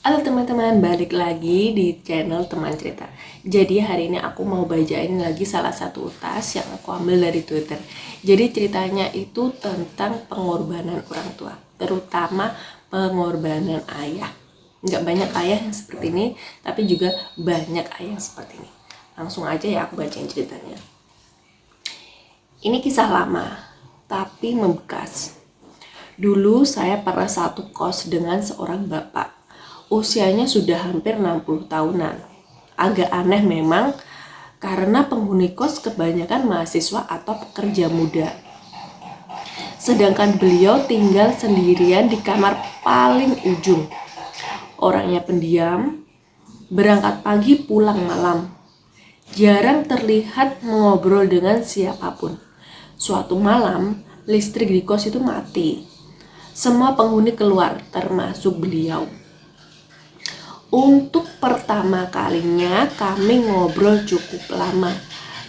Halo teman-teman, balik lagi di channel Teman Cerita. Jadi hari ini aku mau bacain lagi salah satu utas yang aku ambil dari Twitter. Jadi ceritanya itu tentang pengorbanan orang tua, terutama pengorbanan ayah. Nggak banyak ayah yang seperti ini, tapi juga banyak ayah yang seperti ini. Langsung aja ya aku bacain ceritanya. Ini kisah lama, tapi membekas. Dulu saya pernah satu kos dengan seorang bapak. Usianya sudah hampir 60 tahunan. Agak aneh memang karena penghuni kos kebanyakan mahasiswa atau pekerja muda. Sedangkan beliau tinggal sendirian di kamar paling ujung. Orangnya pendiam, berangkat pagi pulang malam. Jarang terlihat mengobrol dengan siapapun. Suatu malam, listrik di kos itu mati. Semua penghuni keluar, termasuk beliau. Untuk pertama kalinya kami ngobrol cukup lama.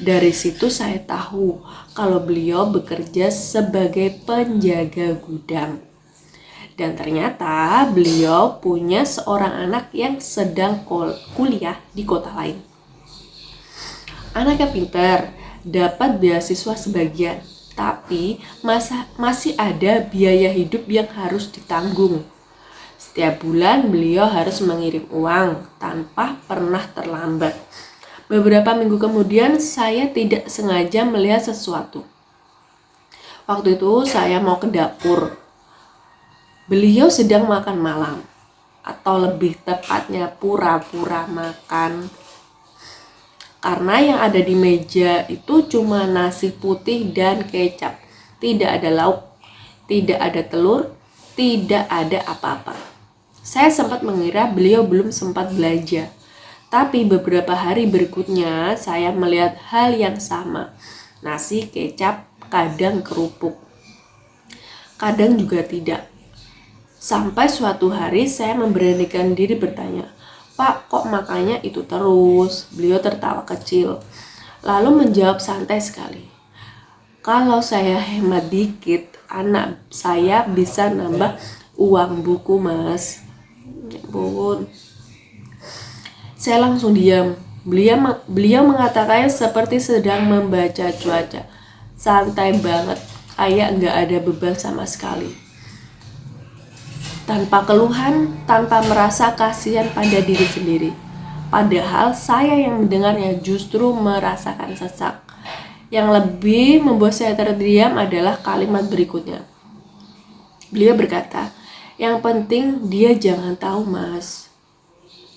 Dari situ saya tahu kalau beliau bekerja sebagai penjaga gudang. Dan ternyata beliau punya seorang anak yang sedang kuliah di kota lain. Anaknya pintar, dapat beasiswa sebagian, tapi masih ada biaya hidup yang harus ditanggung. Setiap bulan beliau harus mengirim uang tanpa pernah terlambat. Beberapa minggu kemudian saya tidak sengaja melihat sesuatu. Waktu itu saya mau ke dapur. Beliau sedang makan malam, atau lebih tepatnya pura-pura makan. Karena yang ada di meja itu cuma nasi putih dan kecap. Tidak ada lauk, tidak ada telur, tidak ada apa-apa. Saya sempat mengira beliau belum sempat belanja. Tapi beberapa hari berikutnya saya melihat hal yang sama. Nasi, kecap, kadang kerupuk. Kadang juga tidak. Sampai suatu hari saya memberanikan diri bertanya, "Pak, kok makannya itu terus?" Beliau tertawa kecil, lalu menjawab santai sekali, "Kalau saya hemat dikit, anak saya bisa nambah uang buku, Mas." Bun. Saya langsung diam. Beliau mengatakannya seperti sedang membaca cuaca. Santai banget, kayak nggak ada beban sama sekali. Tanpa keluhan, tanpa merasa kasihan pada diri sendiri. Padahal saya yang mendengarnya justru merasakan sesak. Yang lebih membuat saya terdiam adalah kalimat berikutnya. Beliau berkata, "Yang penting dia jangan tahu, Mas.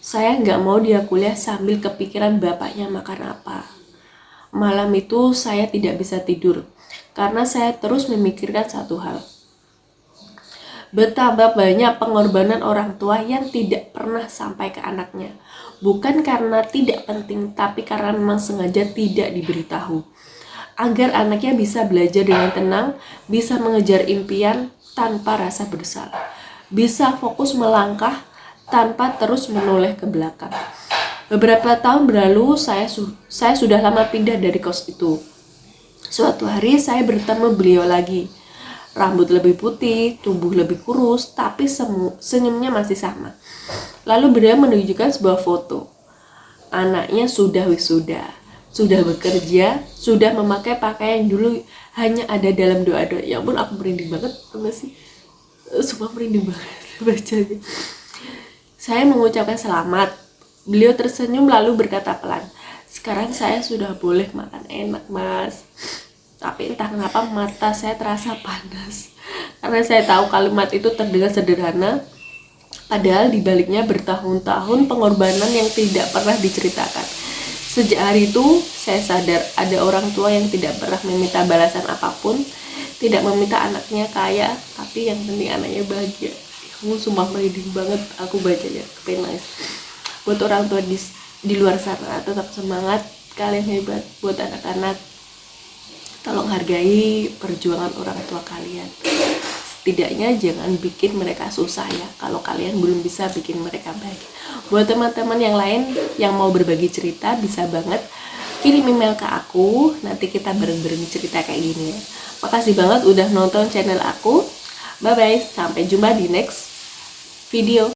Saya nggak mau dia kuliah sambil kepikiran bapaknya makan apa." Malam itu saya tidak bisa tidur karena saya terus memikirkan satu hal. Betapa banyak pengorbanan orang tua yang tidak pernah sampai ke anaknya. Bukan karena tidak penting, tapi karena memang sengaja tidak diberitahu. Agar anaknya bisa belajar dengan tenang, bisa mengejar impian tanpa rasa bersalah, bisa fokus melangkah tanpa terus menoleh ke belakang. Beberapa tahun berlalu, saya sudah lama pindah dari kos itu. Suatu hari saya bertemu beliau lagi. Rambut lebih putih, tubuh lebih kurus, tapi senyumnya masih sama. Lalu beliau menunjukkan sebuah foto. Anaknya sudah wisuda, sudah bekerja, sudah memakai pakaian dulu hanya ada dalam doa-doa. Ya ampun, aku merinding banget, masih sumpah merinding banget bacanya. Saya mengucapkan selamat. Beliau tersenyum lalu berkata pelan, "Sekarang saya sudah boleh makan enak, Mas." Tapi entah kenapa mata saya terasa panas. Karena saya tahu kalimat itu terdengar sederhana, padahal dibaliknya bertahun-tahun pengorbanan yang tidak pernah diceritakan. Sejak hari itu, saya sadar ada orang tua yang tidak pernah meminta balasan apapun, tidak meminta anaknya kaya, tapi yang penting anaknya bahagia. Kamu sumpah merinding banget aku bacanya, kepengen. Buat orang tua di luar sana, tetap semangat, kalian hebat. Buat anak-anak, tolong hargai perjuangan orang tua kalian. Setidaknya jangan bikin mereka susah ya, kalau kalian belum bisa bikin mereka bahagia. Buat teman-teman yang lain yang mau berbagi cerita, bisa banget kirim email ke aku, nanti kita bareng-bareng cerita kayak gini ya. Makasih banget udah nonton channel aku. Bye bye, sampai jumpa di next video.